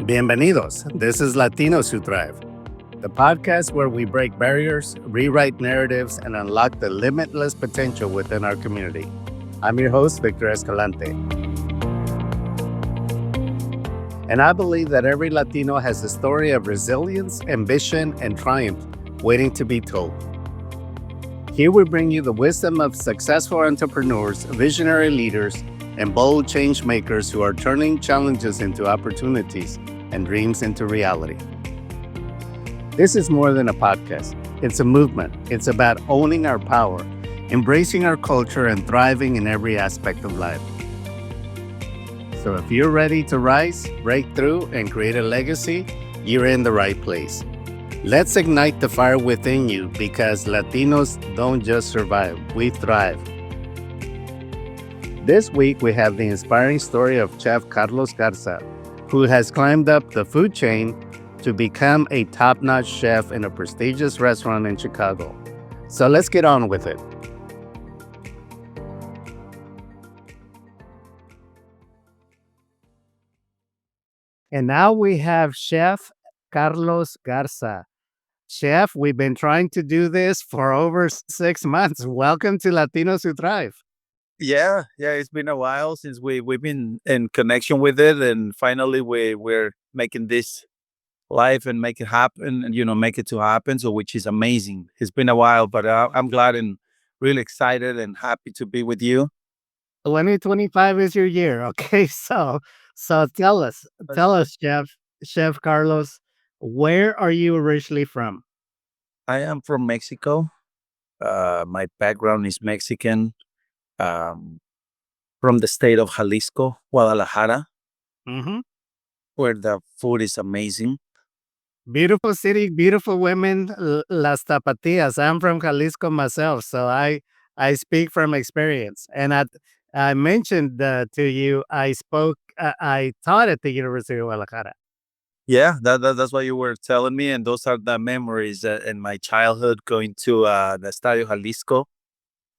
Bienvenidos. This is Latinos Who Thrive, the podcast where we break barriers, rewrite narratives, and unlock the limitless potential within our community. I'm your host, Victor Escalante. And I believe that every Latino has a story of resilience, ambition, and triumph waiting to be told. Here we bring you the wisdom of successful entrepreneurs, visionary leaders, and bold change makers who are turning challenges into opportunities and dreams into reality. This is more than a podcast. It's a movement. It's about owning our power, embracing our culture, and thriving in every aspect of life. So if you're ready to rise, break through, and create a legacy, you're in the right place. Let's ignite the fire within you because Latinos don't just survive, we thrive. This week, we have the inspiring story of Chef Carlos Garza, who has climbed up the food chain to become a top-notch chef in a prestigious restaurant in Chicago. So let's get on with it. And now we have Chef Carlos Garza. Chef, we've been trying to do this for over 6 months. Welcome to Latinos Who Thrive. Yeah, it's been a while since we've been in connection with it, and finally we're making this live and make it happen, and make it to happen. So which is amazing. It's been a while, but I'm glad and really excited and happy to be with you. 2025 is your year. Okay, so tell us, Chef Carlos, where are you originally from? I am from Mexico. My background is Mexican. Um, from the state of Jalisco, Guadalajara, Hmm. where the food is amazing. Beautiful city, beautiful women, Las Tapatías. I'm from Jalisco myself, so I speak from experience. And I mentioned to you, I taught at the University of Guadalajara. Yeah, that's what you were telling me, and those are the memories in my childhood going to the Estadio Jalisco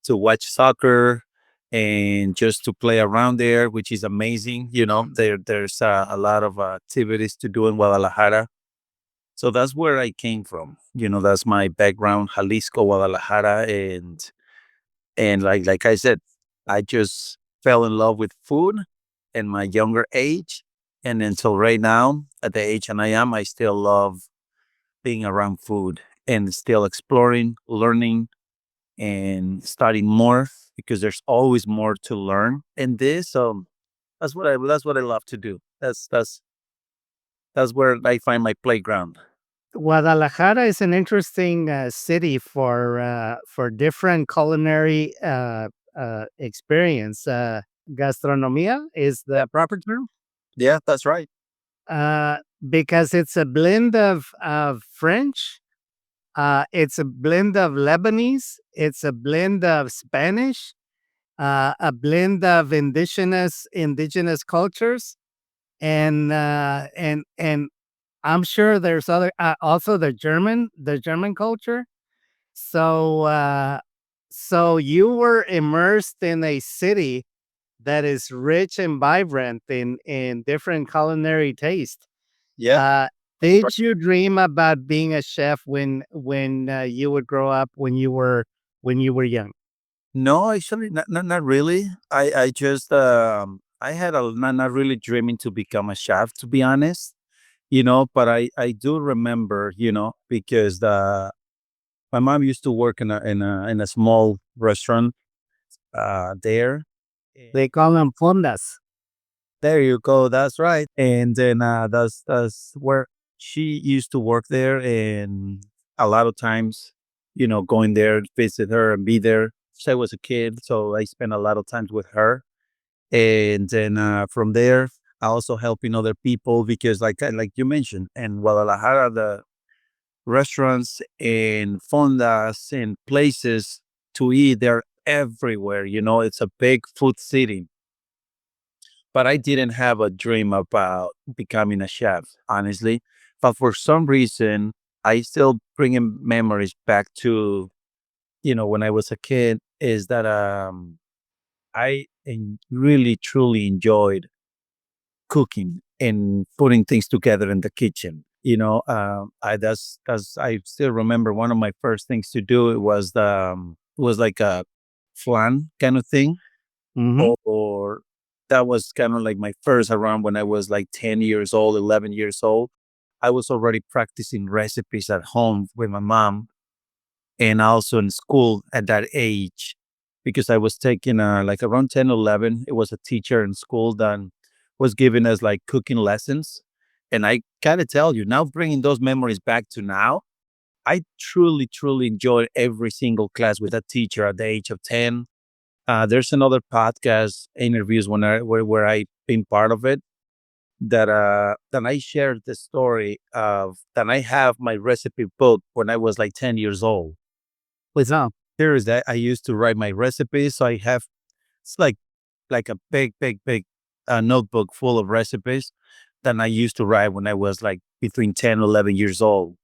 to watch soccer and just to play around there, which is amazing. There's a lot of activities to do in Guadalajara. So that's where I came from. That's my background, Jalisco, Guadalajara, and like I said, I just fell in love with food in my younger age, and until right now, at the age and I am, I still love being around food and still exploring, learning, and studying more because there's always more to learn in this. So that's what I love to do. That's where I find my playground. Guadalajara is an interesting city for different culinary experience. Gastronomia is the Yeah, proper term, yeah, that's right. uh, because it's a blend of French, it's a blend of Lebanese, it's a blend of Spanish, a blend of indigenous cultures, and I'm sure there's other also the German culture. So so you were immersed in a city that is rich and vibrant in different culinary taste. Yeah, Uh, that's right. did you dream about being a chef when you would grow up when you were young? No, actually, not really. I just I had a not really dreaming to become a chef, to be honest. But I do remember, because the my mom used to work in a small restaurant there. They call them fondas. There you go. That's right. And then that's where she used to work there, and a lot of times, going there, visit her, and be there. So I was a kid, so I spent a lot of times with her, and then from there, I also helping other people because, like you mentioned, in Guadalajara, the restaurants and fondas and places to eat, they're everywhere. It's a big food city, but I didn't have a dream about becoming a chef, honestly. But for some reason, I still bringing memories back to, when I was a kid, is that I really truly enjoyed cooking and putting things together in the kitchen. I that's I still remember one of my first things to do. It was was like a flan kind of thing, Hmm. or that was kind of like my first around when I was like 10 years old, 11 years old. I was already practicing recipes at home with my mom and also in school at that age because I was taking like around 10, 11. It was a teacher in school that was giving us like cooking lessons. And I gotta tell you, now bringing those memories back to now, I truly, truly enjoyed every single class with a teacher at the age of 10. There's another podcast interviews where I been part of it that I shared the story of that I have my recipe book when I was like 10 years old. With No, here is that I used to write my recipes. So I have it's like a big, big, big notebook full of recipes that I used to write when I was like between 10 11 years old.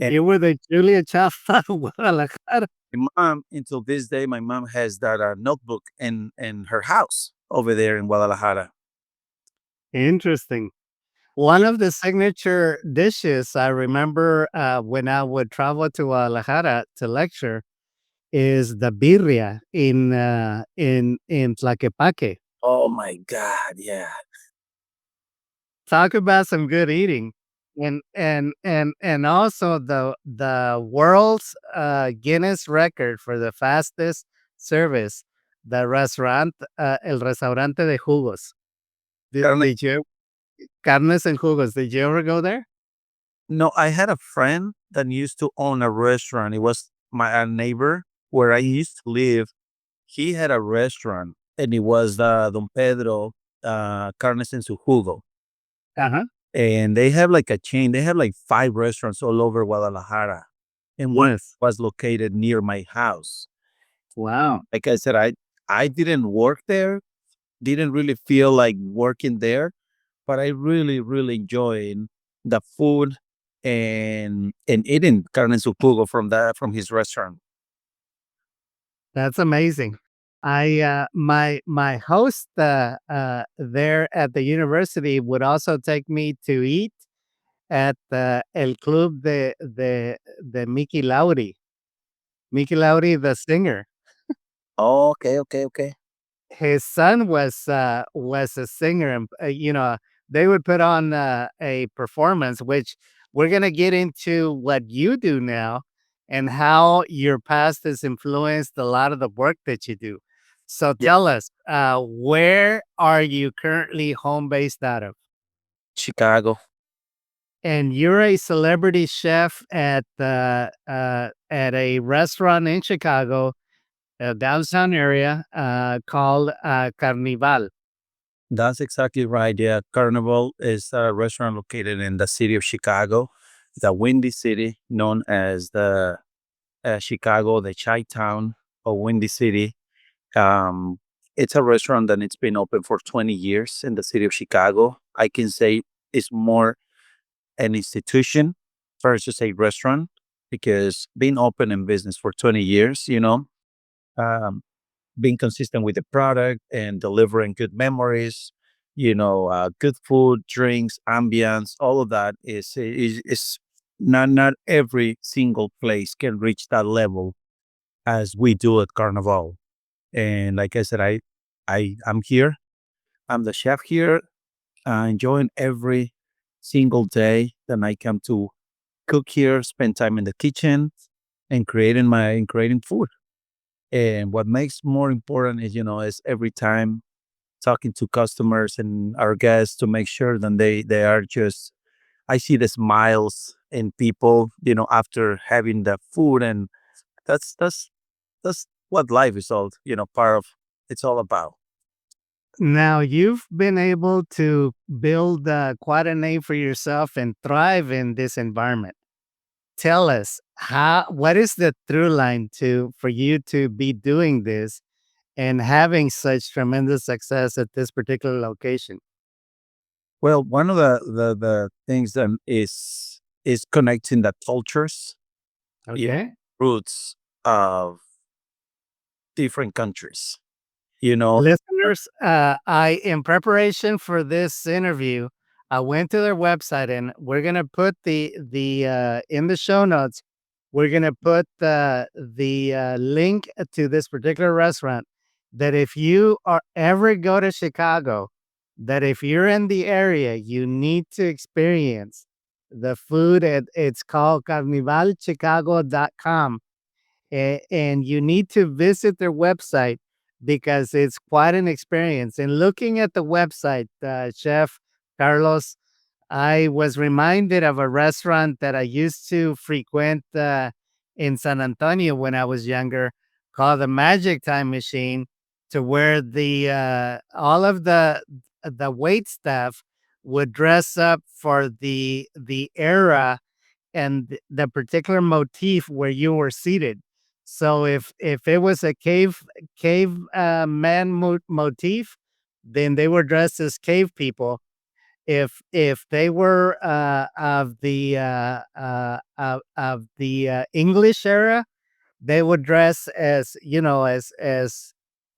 And you were the Julia Child of Guadalajara. my mom, until this day, my mom has that notebook in her house over there in Guadalajara. Interesting. One of the signature dishes I remember when I would travel to Guadalajara to lecture is the birria in Tlaquepaque. Oh my God. Yeah. Talk about some good eating. And also the world's Guinness record for the fastest service, the restaurant, El Restaurante de Jugos. Did you Carnes and Jugos, did you ever go there? No, I had a friend that used to own a restaurant. It was my neighbor where I used to live. He had a restaurant, and it was Don Pedro Carnes en su Jugo. Uh-huh. And they have like a chain. They have like 5 restaurants all over Guadalajara, and one Yes. was located near my house. Wow. Like I said, I didn't work there, didn't really feel like working there, but I really, really enjoyed the food and eating carne en su jugo from his restaurant. That's amazing. My host there at the university would also take me to eat at El Club de Mickey Lauri. Mickey Lauri, the singer. Oh, okay, okay, okay. His son was a singer, and they would put on a performance, which we're gonna get into what you do now and how your past has influenced a lot of the work that you do. So Yeah, tell us, where are you currently home based out of? Chicago. And you're a celebrity chef at a restaurant in Chicago, downtown area, called Carnival. That's exactly right. Yeah, Carnival is a restaurant located in the city of Chicago, the Windy City, known as the Chicago, the Chi Town of Windy City. Um, it's a restaurant that it's been open for 20 years in the city of Chicago. I can say it's more an institution versus a restaurant because being open in business for 20 years, um, being consistent with the product and delivering good memories, good food, drinks, ambience, all of that is not every single place can reach that level as we do at Carnival. And like I said, I'm here. I'm the chef here, enjoying every single day that I come to cook here, spend time in the kitchen, and creating food. And what makes more important is is every time talking to customers and our guests to make sure that they are just I see the smiles in people after having the food, and that's that's what life is all part of. It's all about. Now you've been able to build quite a name for yourself and thrive in this environment. Tell us what is the through line to for you to be doing this and having such tremendous success at this particular location? Well, one of the things that is connecting the cultures, yeah, Okay. roots of different countries. You know, Listeners, I in preparation for this interview, I went to their website, and we're gonna put the in the show notes. We're gonna put the link to this particular restaurant. That if you are ever go to Chicago, that if you're in the area, you need to experience the food. It's called carnivalchicago.com, and you need to visit their website because it's quite an experience. And looking at the website, Chef Carlos, I was reminded of a restaurant that I used to frequent in San Antonio when I was younger, called the Magic Time Machine, to where the all of the wait staff would dress up for the era and the particular motif where you were seated. So if it was a cave man motif, then they were dressed as cave people. If they were of the English era, they would dress as,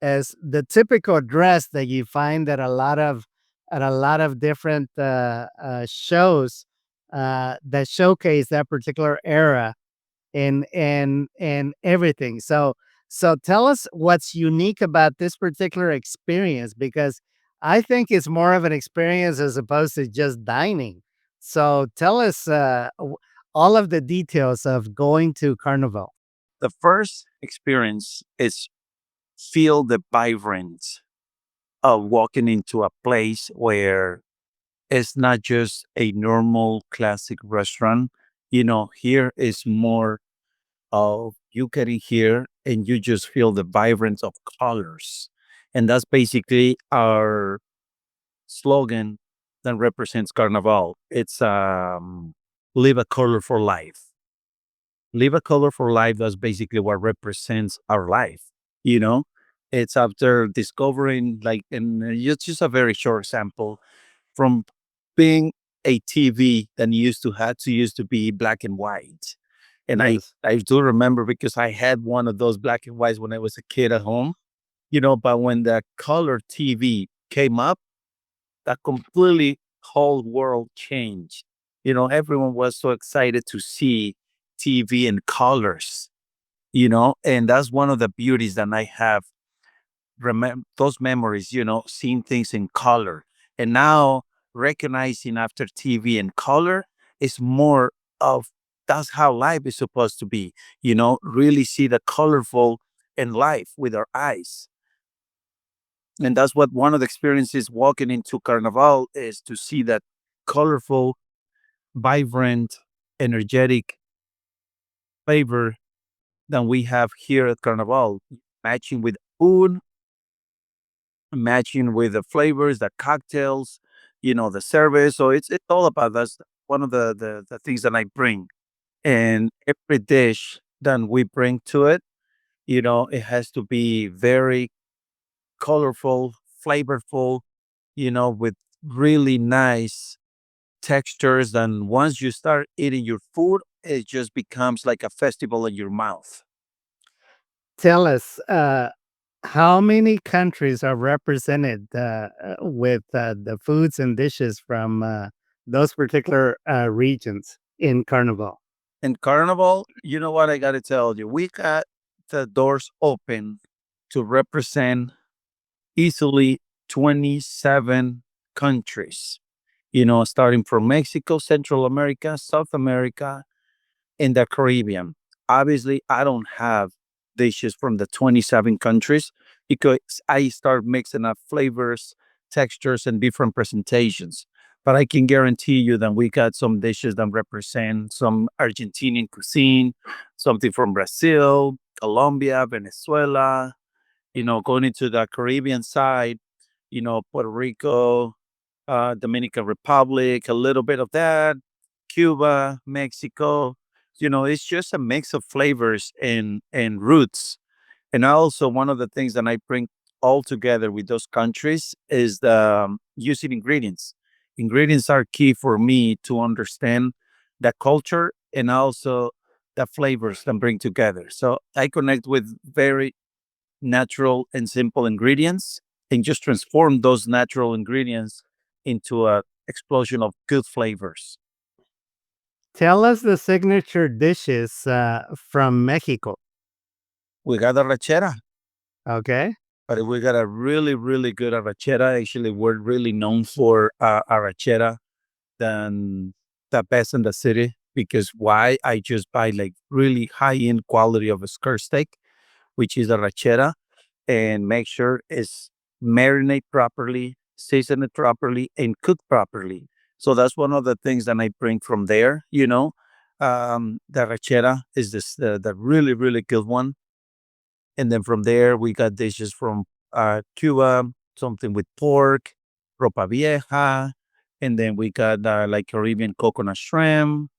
as the typical dress that you find at a lot of different shows that showcase that particular era and everything. So tell us what's unique about this particular experience, because I think it's more of an experience as opposed to just dining. So tell us all of the details of going to Carnival. The first experience is feel the vibrance of walking into a place where it's not just a normal classic restaurant. Here is more of you getting here and you just feel the vibrance of colors. And that's basically our slogan that represents Carnival. It's live a colorful life. Live a colorful life. That's basically what represents our life. You know, it's after discovering, like, and it's just a very short sample from being a TV that used to be black and white. And Yes. I do remember because I had one of those black and whites when I was a kid at home, but when the color TV came up, that completely whole world changed. Everyone was so excited to see TV in colors, and that's one of the beauties that I have. Remember those memories, seeing things in color. And now recognizing after TV in color is more of that's how life is supposed to be, really see the colorful in life with our eyes. And that's what one of the experiences walking into Carnival is to see that colorful, vibrant, energetic flavor that we have here at Carnival, matching with food, matching with the flavors, the cocktails, the service. So it's all about that's one of the things that I bring. And every dish that we bring to it, it has to be very colorful, flavorful, with really nice textures. And once you start eating your food, it just becomes like a festival in your mouth. Tell us how many countries are represented with the foods and dishes from those particular regions in Carnival. In Carnival, you know what I got to tell you? We got the doors open to represent easily 27 countries, starting from Mexico, Central America, South America, in the Caribbean. Obviously, I don't have dishes from the 27 countries because I start mixing up flavors, textures, and different presentations. But I can guarantee you that we got some dishes that represent some Argentinian cuisine, something from Brazil, Colombia, Venezuela, going into the Caribbean side, Puerto Rico, Dominican Republic, a little bit of that, Cuba, Mexico. It's just a mix of flavors and roots. And also, one of the things that I bring all together with those countries is the using ingredients. Ingredients are key for me to understand the culture and also the flavors that bring together. So I connect with very natural and simple ingredients and just transform those natural ingredients into a explosion of good flavors. Tell us the signature dishes from Mexico. We got arrachera, Okay. but we got a really, really good arrachera. Actually, we're really known for arrachera than the best in the city because why? I just buy like really high end quality of a skirt steak, which is arrachera, and make sure it's marinate properly, season it properly, and cook properly. So that's one of the things that I bring from there. The arrachera is the really really good one, and then from there we got dishes from Cuba, something with pork, ropa vieja, and then we got like Caribbean coconut shrimp,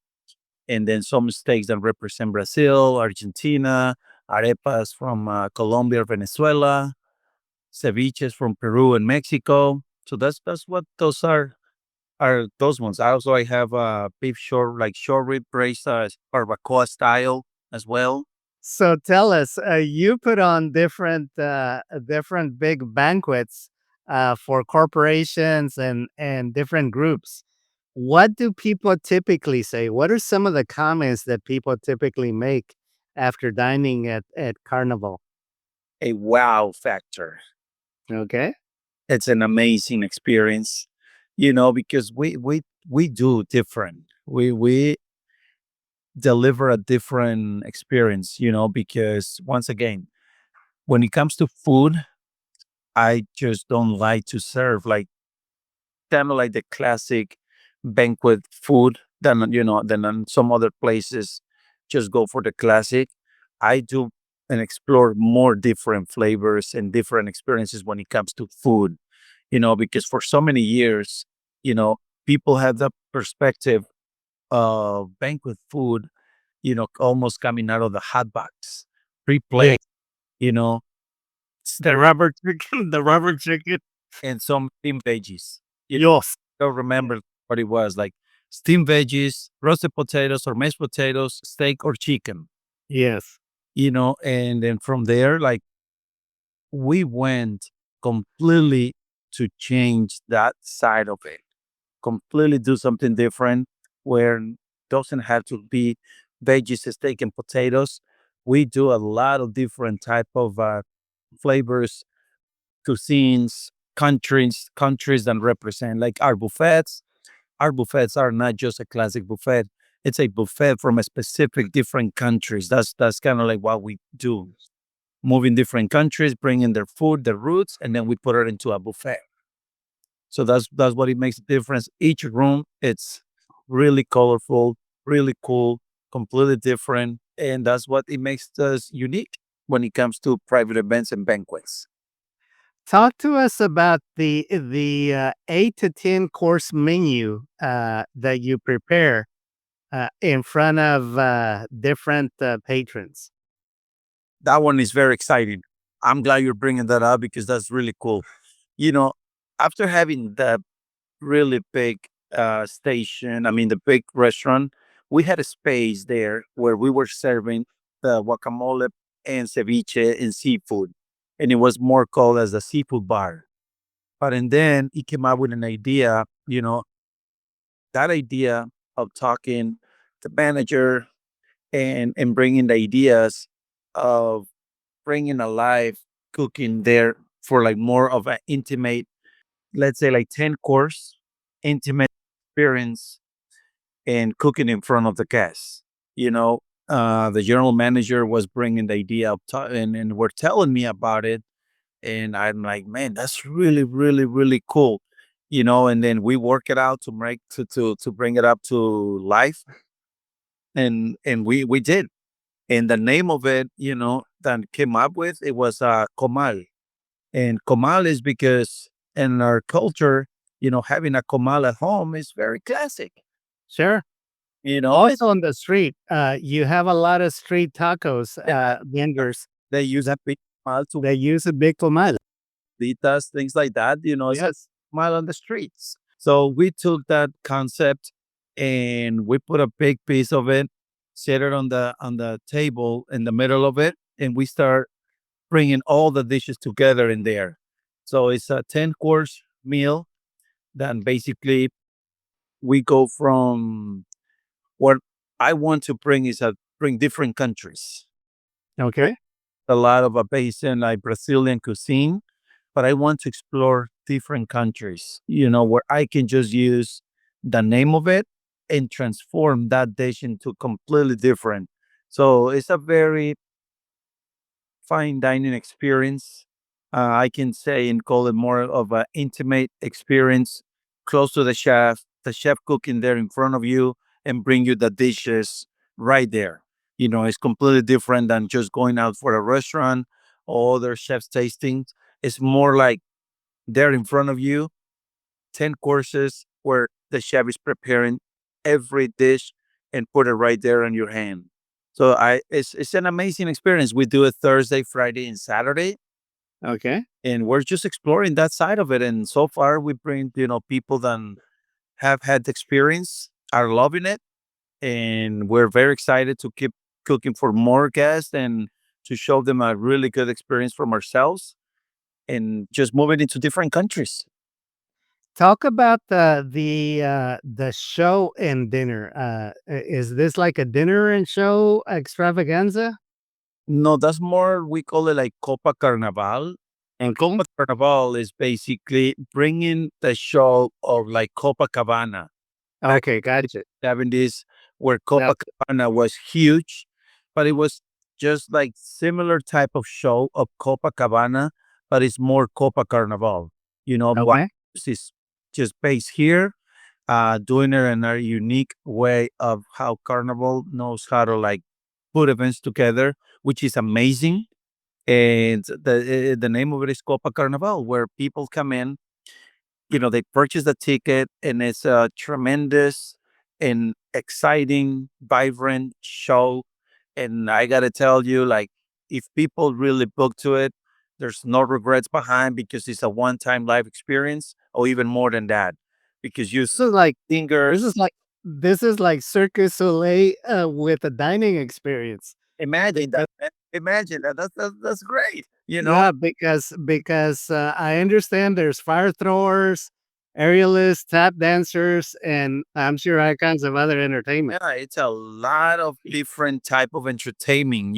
and then some steaks that represent Brazil, Argentina, arepas from Colombia, Venezuela, ceviches from Peru and Mexico. So that's what those are those ones. I have beef short rib braised barbacoa style as well. So tell us, you put on different big banquets for corporations and different groups. What do people typically say? What are some of the comments that people typically make after dining at Carnival? A wow factor. Okay. It's an amazing experience, because we do different. We deliver a different experience, because once again, when it comes to food, I just don't like to serve like kind of like the classic banquet food than on some other places just go for the classic. I do and explore more different flavors and different experiences when it comes to food, because for so many years, you know, people have the perspective of banquet food, almost coming out of the hot box, Yeah. pre-plate, you know, The rubber chicken, the rubber chicken. and some steamed veggies. Yes. Don't remember what it was like steamed veggies, roasted potatoes or mashed potatoes, steak or chicken, Yes. and then from there, like we went completely to change that side of it, completely do something different where doesn't have to be veggies, steak, and potatoes. We do a lot of different type of flavors, cuisines, countries that represent like our buffets. Our buffets are not just a classic buffet. It's a buffet from a specific different countries. That's kind of like what we do. Moving different countries, bringing their food, their roots, and then we put it into a buffet. So that's what it makes a difference. Each room, it's really colorful, really cool, completely different, and that's what it makes us unique when it comes to private events and banquets. Talk to us about the 8 to 10 course menu that you prepare in front of different patrons. That one is very exciting. I'm glad you're bringing that up because that's really cool. You know, After having the really big station, I mean, the big restaurant, we had a space there where we were serving the guacamole and ceviche and seafood. And it was more called as the seafood bar. But and then he came up with an idea, that idea of talking the manager and bringing the ideas of bringing alive cooking there for like more of an intimate, let's say like 10 course intimate experience and cooking in front of the guests. The general manager was bringing the idea and were telling me about it. And I'm like, man, that's really, really, really cool. And then we work it out to bring it up to life. And we did. And the name of it, that came up with it was comal. And comal is because in our culture, having a comal at home is very classic. Sure. It's Also on the street, you have a lot of street tacos vendors. they use a big comal to They use a big comal. us, things like that. It's Yes. comal on the streets. So we took that concept and we put a big piece of it, set it on the table in the middle of it, and we start bringing all the dishes together in there. So it's a 10 course meal that basically we go from what I want to bring is bring different countries. Okay. A lot of a base in like Brazilian cuisine, but I want to explore different countries, where I can just use the name of it and transform that dish into completely different. So it's a very fine dining experience. I can say and call it more of an intimate experience, close to the chef cooking there in front of you and bring you the dishes right there. It's completely different than just going out for a restaurant or other chef's tastings. It's more like there in front of you, 10 courses where the chef is preparing every dish and put it right there in your hand. So it's an amazing experience. We do it Thursday, Friday, and Saturday, Okay. and we're just exploring that side of it. And so far, we bring people that have had the experience, are loving it, and we're very excited to keep cooking for more guests and to show them a really good experience from ourselves and just moving into different countries. Talk about the show and dinner. Is this like a dinner and show extravaganza? No, that's more, we call it like Copa Carnaval. And Okay. Copa Carnaval is basically bringing the show of like Copacabana back Okay, in gotcha. the 70s, where Now, Copacabana was huge, but it was just like similar type of show of Copacabana, but it's more Copa Carnaval. What okay. is just based here, doing it in a unique way of how Carnival knows how to like put events together, which is amazing. And the name of it is Copa Carnaval, where people come in, they purchase the ticket, and it's a tremendous and exciting, vibrant show. And I gotta tell you, like, if people really book to it, there's no regrets behind because it's a one-time life experience, or even more than that, because you This is like this is singers. like this is like Circus Soleil with a dining experience. Imagine Because that. Imagine that. That's great. yeah, because I understand there's fire throwers, aerialists, tap dancers, and I'm sure all kinds of other entertainment. Yeah, it's a lot of different type of entertainment,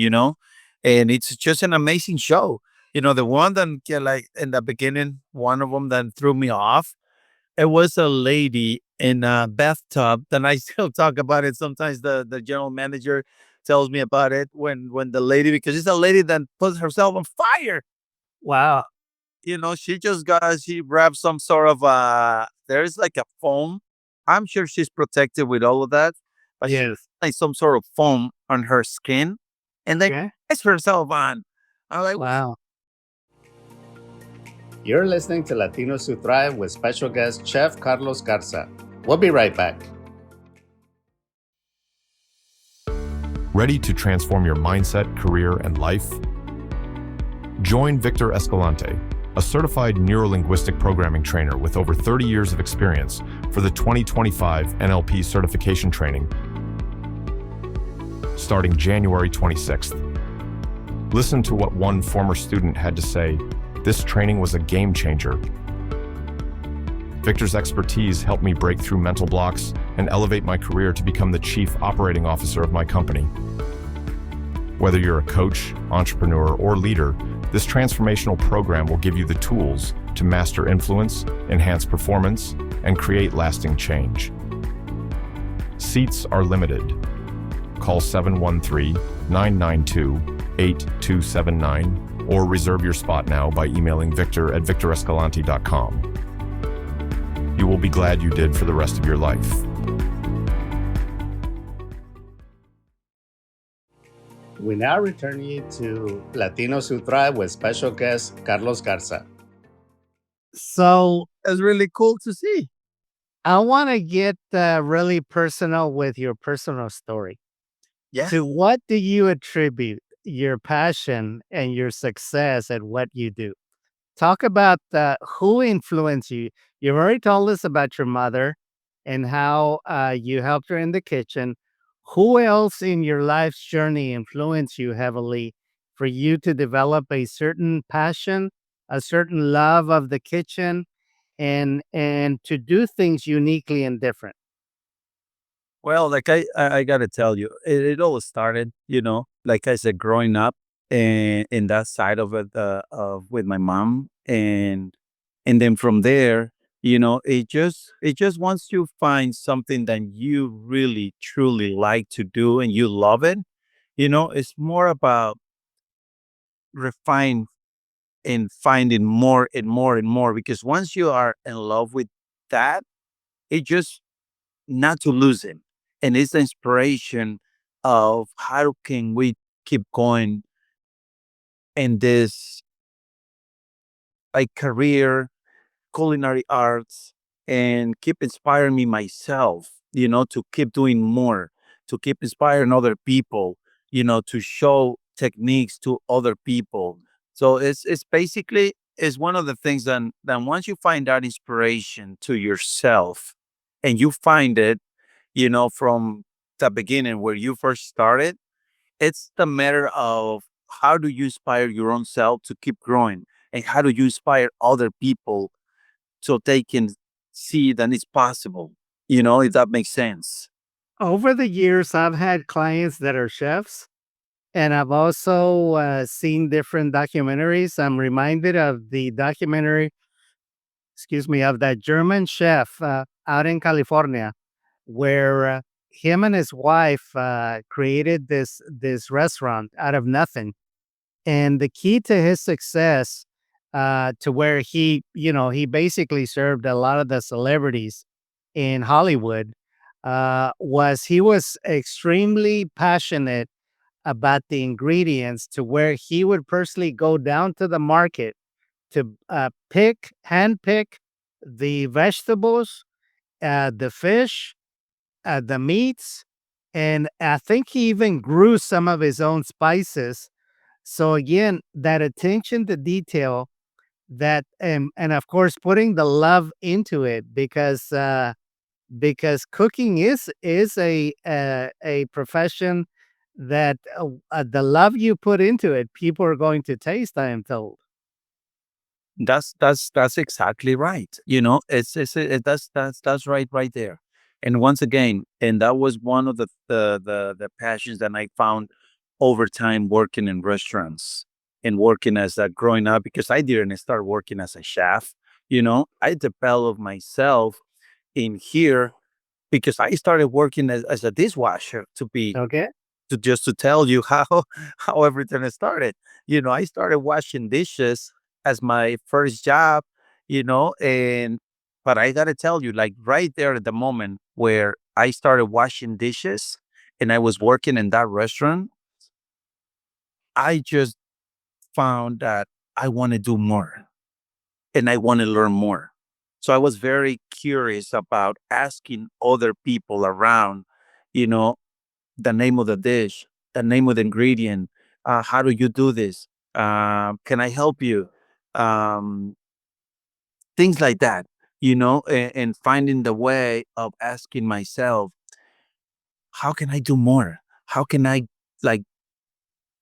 and it's just an amazing show. The one that like in the beginning, one of them that threw me off. It was a lady in a bathtub, and I still talk about it. Sometimes the general manager tells me about it when the lady, because it's a lady that puts herself on fire. Wow. She grabbed some sort of there's like a foam. I'm sure she's protected with all of that, but she Yes. like some sort of foam on her skin, and then Okay. puts herself on. I'm like, Wow. You're listening to Latinos Who Thrive with special guest Chef Carlos Garza. We'll be right back. Ready to transform your mindset, career, and life? Join Victor Escalante, a certified neurolinguistic programming trainer with over 30 years of experience, for the 2025 NLP certification training starting January 26th. Listen to what one former student had to say. This training was a game changer. Victor's expertise helped me break through mental blocks and elevate my career to become the chief operating officer of my company. Whether you're a coach, entrepreneur, or leader, this transformational program will give you the tools to master influence, enhance performance, and create lasting change. Seats are limited. Call 713-992-8279 or reserve your spot now by emailing victor@victorescalante.com. You will be glad you did for the rest of your life. We now return you to Latinos Who Thrive with special guest Carlos Garza. So that's really cool to see. I want to get really personal with your personal story. Yeah. To what do you attribute your passion and your success at what you do? Talk about who influenced you. You've already told us about your mother and how you helped her in the kitchen. Who else in your life's journey influenced you heavily for you to develop a certain passion, a certain love of the kitchen, and to do things uniquely and different? Well, like I gotta tell you, it all started, like I said, growing up and in that side of it, of with my mom, and then from there, it just once you find something that you really truly like to do and you love it, it's more about refine and finding more and more and more, because once you are in love with that, it just not to lose it. And it's the inspiration of how can we keep going in this like career, culinary arts, and keep inspiring me myself, to keep doing more, to keep inspiring other people, to show techniques to other people. So it's basically is one of the things that once you find that inspiration to yourself and you find it, from the beginning where you first started, it's the matter of how do you inspire your own self to keep growing, and how do you inspire other people so they can see that it's possible, if that makes sense. Over the years, I've had clients that are chefs, and I've also seen different documentaries. I'm reminded of the documentary, excuse me, of that German chef out in California, where him and his wife created this restaurant out of nothing. And the key to his success, to where he basically served a lot of the celebrities in Hollywood, was he was extremely passionate about the ingredients, to where he would personally go down to the market to hand pick the vegetables, the fish, the meats, and I think he even grew some of his own spices. So again, that attention to detail, that and of course putting the love into it, because cooking is a profession that the love you put into it, people are going to taste, I am told. That's exactly right. That's right there. And once again, and that was one of the passions that I found over time working in restaurants and working as a growing up, because I didn't start working as a chef. I developed myself in here because I started working as a dishwasher, Okay. to just to tell you how how everything started. I started washing dishes as my first job, and but I gotta tell you, like right there at the moment where I started washing dishes and I was working in that restaurant, I just found that I want to do more and I want to learn more. So I was very curious about asking other people around, you know, the name of the dish, the name of the ingredient. How do you do this? Can I help you? Um, Things like that, and finding the way of asking myself, how can I do more? How can I like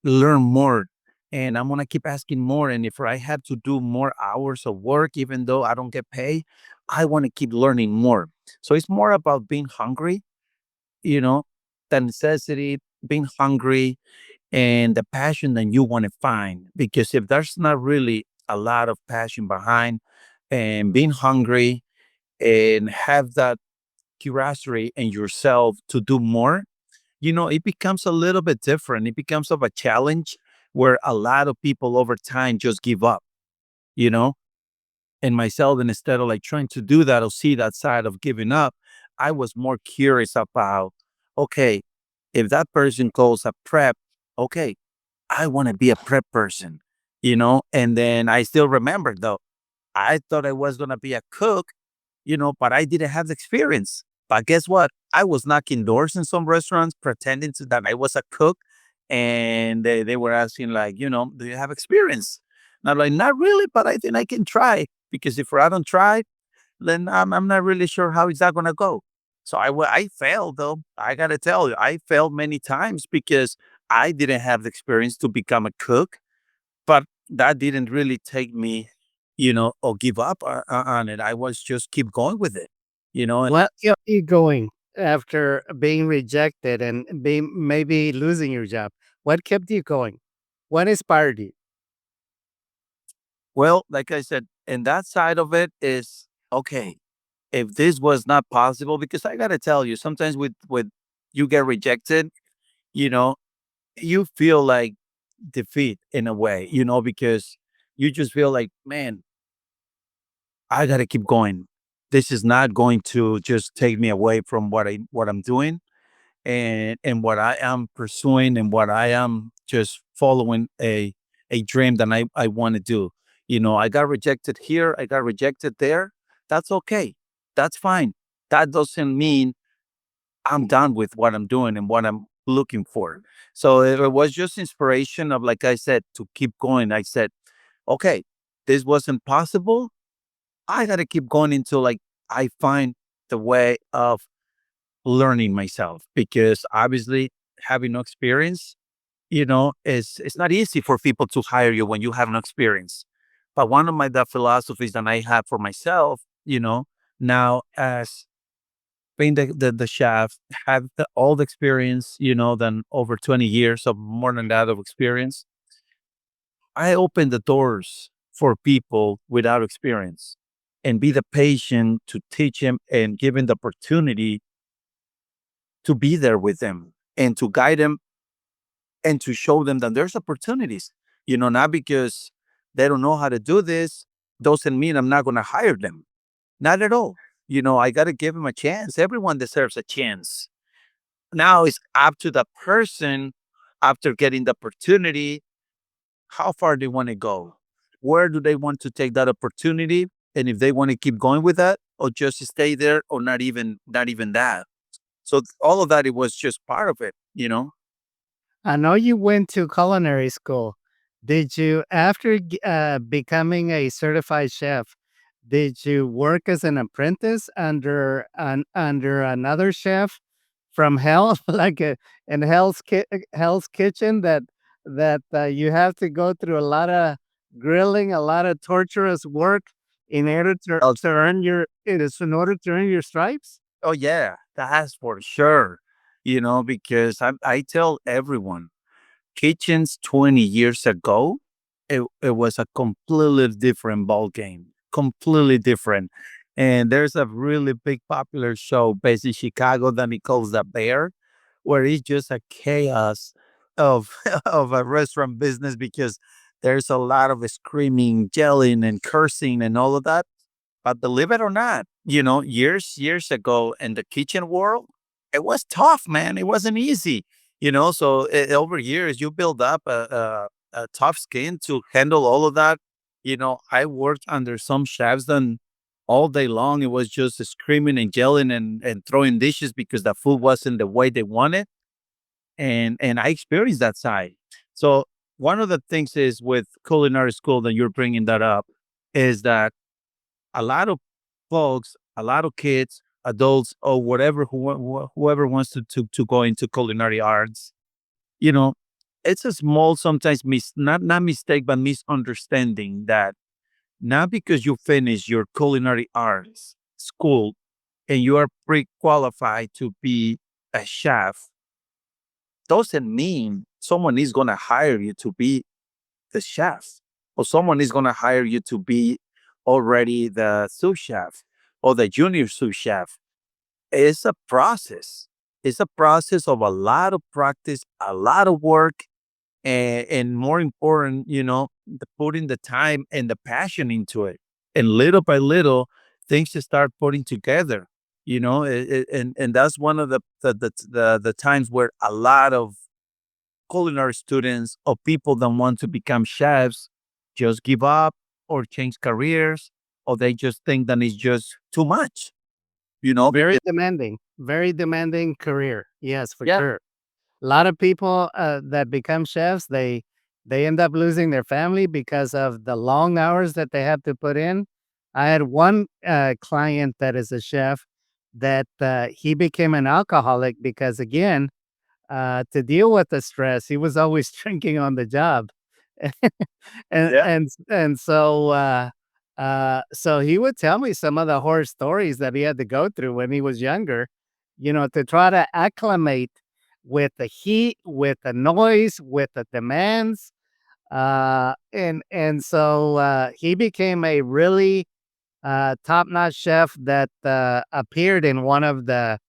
learn more? And I'm gonna keep asking more. And if I have to do more hours of work, even though I don't get paid, I want to keep learning more. So it's more about being hungry, you know, the necessity, being hungry, and the passion that you want to find. Because if there's not really a lot of passion behind and being hungry and have that curiosity in yourself to do more, it becomes a little bit different. It becomes of a challenge where a lot of people over time just give up, you know, and myself, and instead of like trying to do that or see that side of giving up, I was more curious about, okay, if that person calls a prep, okay, I want to be a prep person, and then I still remember though, I thought I was going to be a cook, but I didn't have the experience. But guess what? I was knocking doors in some restaurants pretending that I was a cook. And they were asking, like, do you have experience? And I'm like, not really, but I think I can try. Because if I don't try, then I'm not really sure how is that going to go. So I failed, though. I got to tell you, I failed many times because I didn't have the experience to become a cook, but that didn't really take me, or give up on it. I was just keep going with it, and Well, keep going. after being rejected and being maybe losing your job? What kept you going? What inspired you? Well, like I said, and that side of it is okay. If this was not possible, because I gotta tell you, sometimes with you get rejected, you know, you feel like defeat in a way, because you just feel like, man, I gotta keep going. This is not going to just take me away from what I'm doing and what I am pursuing and what I am just following a dream that I want to do. I got rejected here, I got rejected there. That's okay. That's fine. That doesn't mean I'm done with what I'm doing and what I'm looking for. So it was just inspiration of, like I said, to keep going. I said, okay, this wasn't possible. I got to keep going until like I find the way of learning myself, because obviously having no experience, is it's not easy for people to hire you when you have no experience. But one of my the philosophies that I have for myself, now as being the chef, have all the experience, than over 20 years of more than that of experience. I open the doors for people without experience and be the patient to teach them and give them the opportunity to be there with them and to guide them and to show them that there's opportunities, not because they don't know how to do this doesn't mean I'm not going to hire them. Not at all. I got to give them a chance. Everyone deserves a chance. Now it's up to the person after getting the opportunity, how far they want to go. Where do they want to take that opportunity? And if they want to keep going with that or just stay there or not even that. So all of that, it was just part of it. I know you went to culinary school. Did you, after becoming a certified chef, did you work as an apprentice under another chef from hell, like in Hell's Kitchen, that you have to go through a lot of grilling, a lot of torturous work in order to earn your it is in order to earn your stripes? Oh yeah, that's for sure. Because I tell everyone, kitchens 20 years ago, it was a completely different ball game, completely different. And there's a really big popular show based in Chicago that he calls The Bear, where it's just a chaos of of a restaurant business because there's a lot of screaming, yelling, and cursing and all of that. But believe it or not, years ago in the kitchen world, it was tough, man. It wasn't easy, So over years, you build up a tough skin to handle all of that. I worked under some chefs, then all day long it was just screaming and yelling and throwing dishes because the food wasn't the way they wanted, and I experienced that side. So one of the things is with culinary school that you're bringing that up is that a lot of folks, a lot of kids, adults, or whatever, whoever wants to go into culinary arts, you know, it's a small, sometimes not mistake, but misunderstanding that not because you finish your culinary arts school and you are pre-qualified to be a chef, doesn't mean someone is going to hire you to be the chef, or someone is going to hire you to be already the sous chef or the junior sous chef. It's a process. It's a process of a lot of practice, a lot of work, and more important, putting the time and the passion into it. And little by little, things just start putting together. And that's one of the times where a lot of culinary students or people that want to become chefs just give up or change careers, or they just think that it's just too much, Very because demanding, very demanding career. Yes, for yeah, sure. A lot of people that become chefs, they end up losing their family because of the long hours that they have to put in. I had one client that is a chef that he became an alcoholic because, again, to deal with the stress, he was always drinking on the job. and yeah, and and so so he would tell me some of the horror stories that he had to go through when he was younger, to try to acclimate with the heat, with the noise, with the demands. And so he became a really top-notch chef that appeared in one of the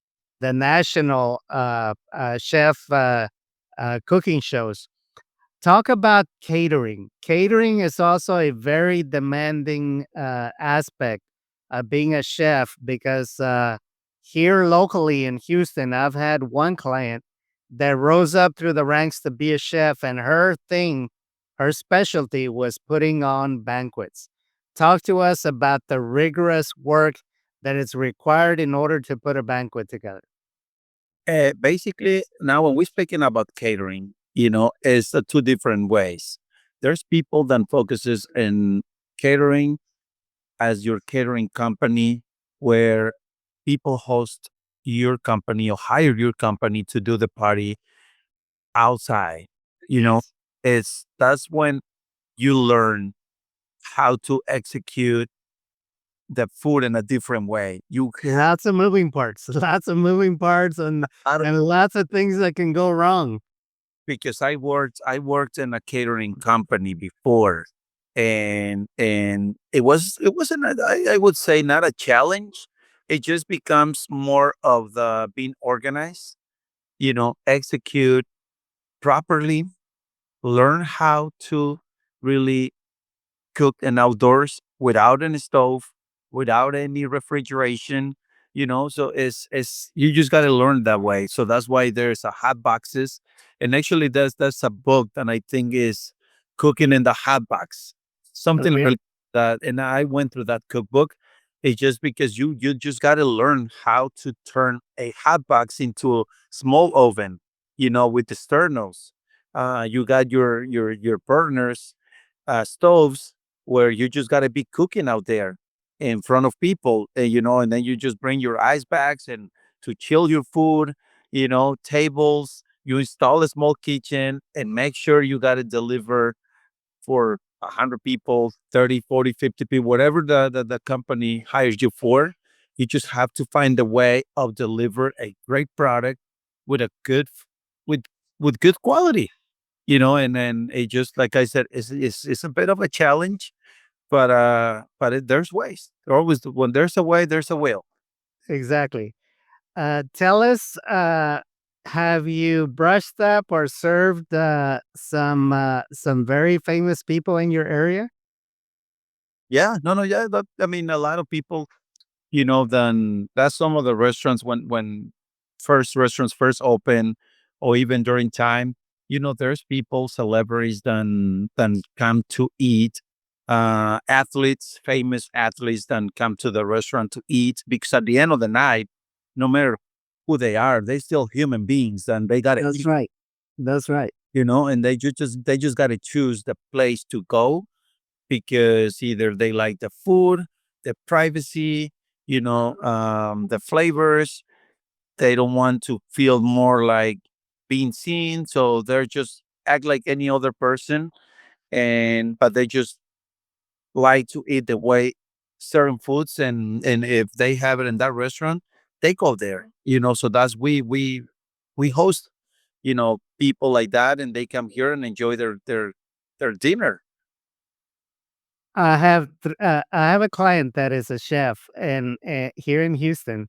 national chef cooking shows. Talk about catering. Catering is also a very demanding aspect of being a chef because here locally in Houston, I've had one client that rose up through the ranks to be a chef, and her specialty was putting on banquets. Talk to us about the rigorous work that is required in order to put a banquet together. Basically, now when we're speaking about catering, it's two different ways. There's people that focuses in catering as your catering company, where people host your company or hire your company to do the party outside. You know, it's that's when you learn how to execute the food in a different way. You Lots of moving parts, lots of moving parts, and lots of things that can go wrong. because I worked in a catering company before, and it wasn't I would say not a challenge. It just becomes more of the being organized, execute properly, learn how to really cook in outdoors without any stove, without any refrigeration. So it's you just got to learn that way. So that's why there's a hot boxes, and actually that's a book that I think is cooking in the hot box, something Okay. like that. And I went through that cookbook. It's just because you just got to learn how to turn a hot box into a small oven, with the sternals. You got your burners, stoves, where you just got to be cooking out there in front of people, and then you just bring your ice bags and to chill your food, tables. You install a small kitchen and make sure you got to deliver for 100 people, 30, 40, 50 people, whatever the company hires you for. You just have to find a way of deliver a great product with a good, with, with good quality, and then it just like I said, it's a bit of a challenge, but there's ways. When there's a way, there's a will. Exactly. Tell us, have you brushed up or served some very famous people in your area? Yeah, no, no, yeah. I mean, a lot of people, then that's some of the restaurants when first restaurants first open, or even during time. There's people, celebrities, then come to eat. Athletes, famous athletes, then come to the restaurant to eat, because at the end of the night, no matter who they are, they still human beings, and they gotta That's eat. right. That's right. And they just gotta choose the place to go, because either they like the food, the privacy, the flavors. They don't want to feel more like being seen, so they're just act like any other person, and but they just like to eat the way certain foods, and if they have it in that restaurant, they go there. So that's we host, people like that, and they come here and enjoy their dinner. I have a client that is a chef and here in Houston,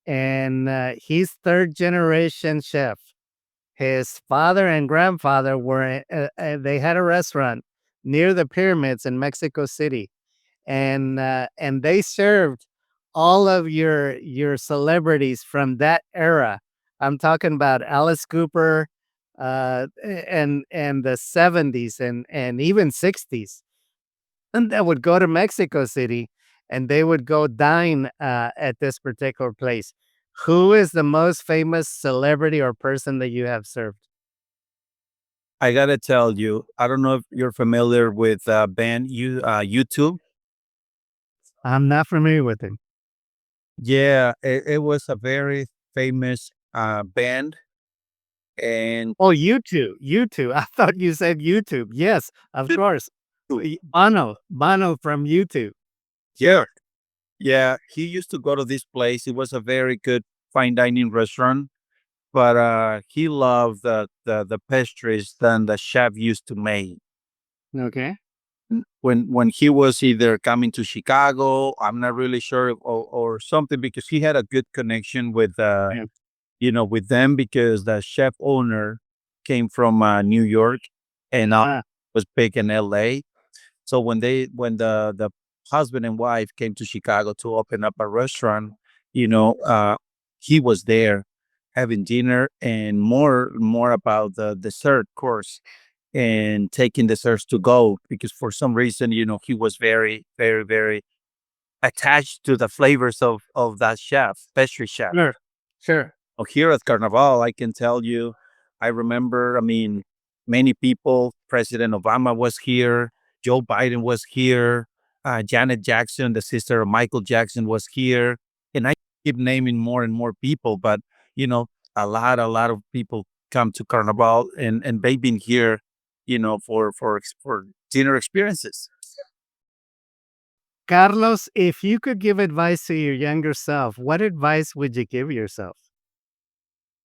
and he's third generation chef. His father and grandfather were they had a restaurant near the pyramids in Mexico City, and they served all of your celebrities from that era. I'm talking about Alice Cooper, and the 70s and even 60s. And they would go to Mexico City and they would go dine at this particular place. Who is the most famous celebrity or person that you have served? I gotta tell you, I don't know if you're familiar with band YouTube. I'm not familiar with him. Yeah, it was a very famous band, and Oh, YouTube. I thought you said YouTube. Yes, of course. Bono from YouTube. yeah, yeah, he used to go to this place. It was a very good fine dining restaurant, but he loved the pastries that the chef used to make. Okay. When he was either coming to Chicago, I'm not really sure, or something, because he had a good connection with Yeah. with them, because the chef owner came from New York, and Ah, was big in LA. So when the husband and wife came to Chicago to open up a restaurant, you know, he was there having dinner, and more about the dessert course, and taking desserts to go, because for some reason, he was very attached to the flavors of that chef, pastry chef. sure. Sure. Oh, here at Carnaval, I can tell you, I remember, I mean, many people, President Obama was here, Joe Biden was here, Janet Jackson, the sister of Michael Jackson, was here. And I keep naming more and more people, but, you know, a lot of people come to Carnaval, and they've been here, for dinner experiences. Carlos, if you could give advice to your younger self, what advice would you give yourself?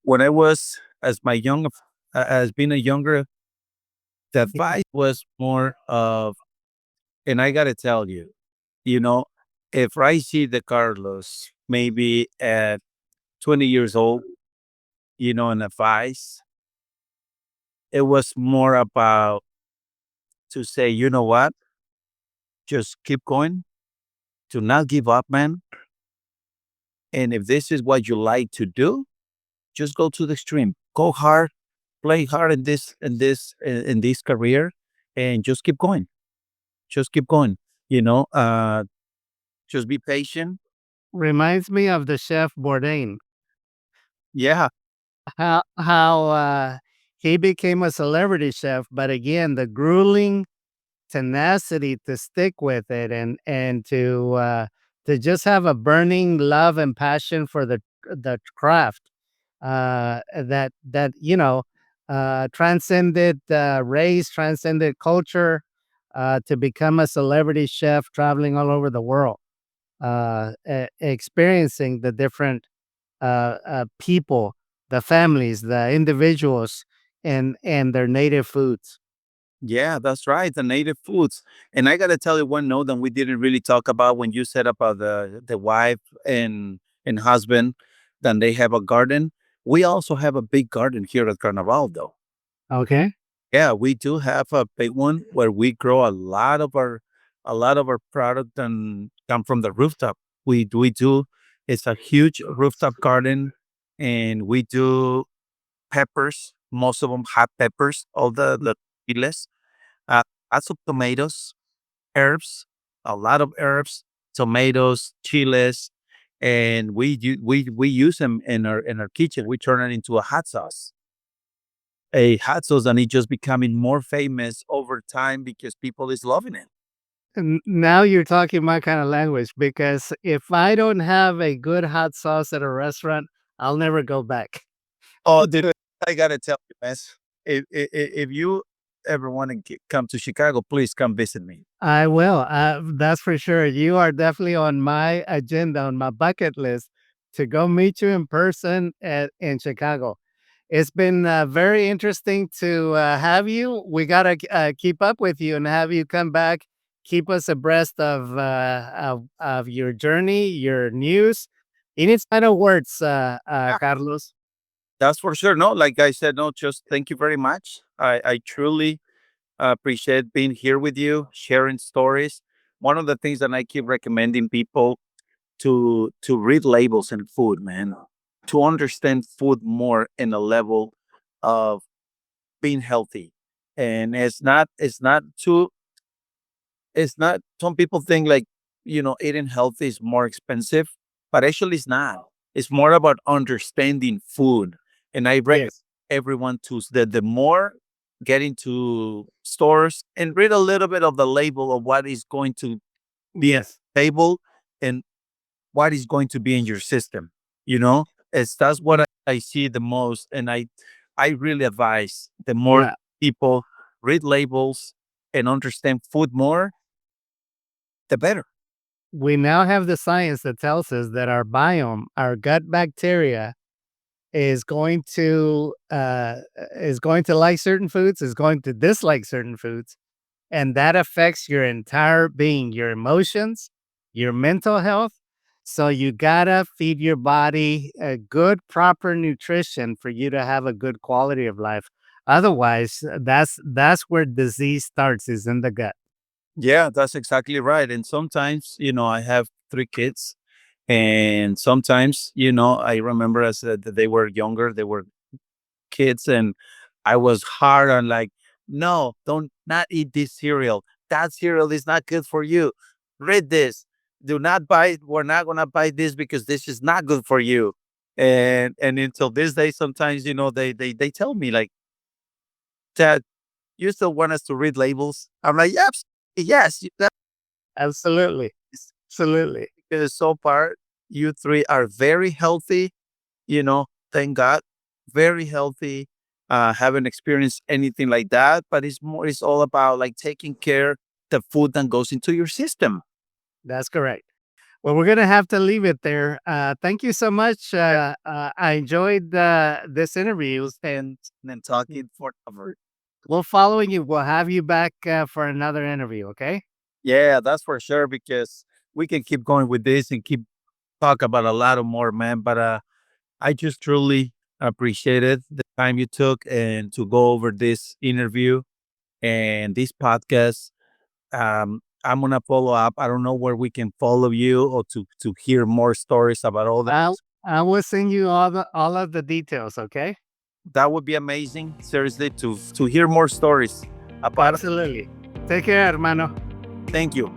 When I was, as being a younger, the advice was more of, and I gotta tell you, you know, if I see the Carlos maybe at 20 years old, in advice, it was more about to say, you know what, just keep going, to not give up, man. And if this is what you like to do, just go to the extreme, go hard, play hard in this career, and just keep going, just keep going. You know, just be patient. Reminds me of the chef Bourdain. Yeah, How he became a celebrity chef, but again, the grueling tenacity to stick with it, and to just have a burning love and passion for the craft, that transcended race, transcended culture, to become a celebrity chef traveling all over the world, experiencing the different people, the families, the individuals, and their native foods. yeah, that's right. The native foods. And I gotta tell you one note that we didn't really talk about when you said about the wife and husband, then they have a garden. We also have a big garden here at Carnaval, though. Okay. Yeah, we do have a big one where we grow a lot of our product and come from the rooftop. We do. It's a huge rooftop garden, and we do peppers. Most of them hot peppers, all the chiles, uh, lots of tomatoes, herbs, a lot of herbs, tomatoes, chiles, and we use them in our kitchen. We turn it into a hot sauce, and it just becoming more famous over time because people is loving it. Now you're talking my kind of language, because if I don't have a good hot sauce at a restaurant, I'll never go back. Oh, dude, I gotta tell you, man. If you ever want to come to Chicago, please come visit me. I will. That's for sure. You are definitely on my agenda, on my bucket list, to go meet you in person in Chicago. It's been very interesting to have you. We got to keep up with you and have you come back, keep us abreast of your journey, your news. Any final words, Carlos? That's for sure. No, like I said, no, just thank you very much. I truly appreciate being here with you, sharing stories. One of the things that I keep recommending people to read labels in food, man, to understand food more in a level of being healthy. And it's not, some people think like, eating healthy is more expensive, but actually it's not. It's more about understanding food. And I recommend Yes. everyone to the more get into stores and read a little bit of the label of what is going to be a Yes. table, and what is going to be in your system. That's what I see the most. And I really advise the more Yeah. people read labels and understand food more, the better. we now have the science that tells us that our biome, our gut bacteria, is going to like certain foods, is going to dislike certain foods, and that affects your entire being, your emotions, your mental health. So you gotta feed your body a good, proper nutrition for you to have a good quality of life. Otherwise, that's where disease starts, is in the gut. Yeah, that's exactly right. And sometimes, I have three kids, and sometimes, I remember as that they were younger, they were kids, and I was hard on like, no, don't not eat this cereal. That cereal is not good for you. Read this. Do not buy it. We're not gonna buy this because this is not good for you. And until this day, sometimes they tell me like, Dad, you still want us to read labels? I'm like, yes, yes. That Absolutely, is absolutely. because so far you three are very healthy. Thank God, very healthy. Haven't experienced anything like that, but it's all about like taking care the food that goes into your system. That's correct. Well, we're gonna have to leave it there. Thank you so much. I enjoyed this interview, And then talking forever. we'll following you. We'll have you back for another interview. Okay. Yeah, that's for sure because we can keep going with this and keep talk about a lot of more, man. But I just truly appreciated the time you took and to go over this interview and this podcast. I'm gonna follow up. I don't know where we can follow you or to hear more stories about all that. I will send you all of the details. Okay. That would be amazing, seriously, to hear more stories about it. Absolutely. Take care, hermano. Thank you.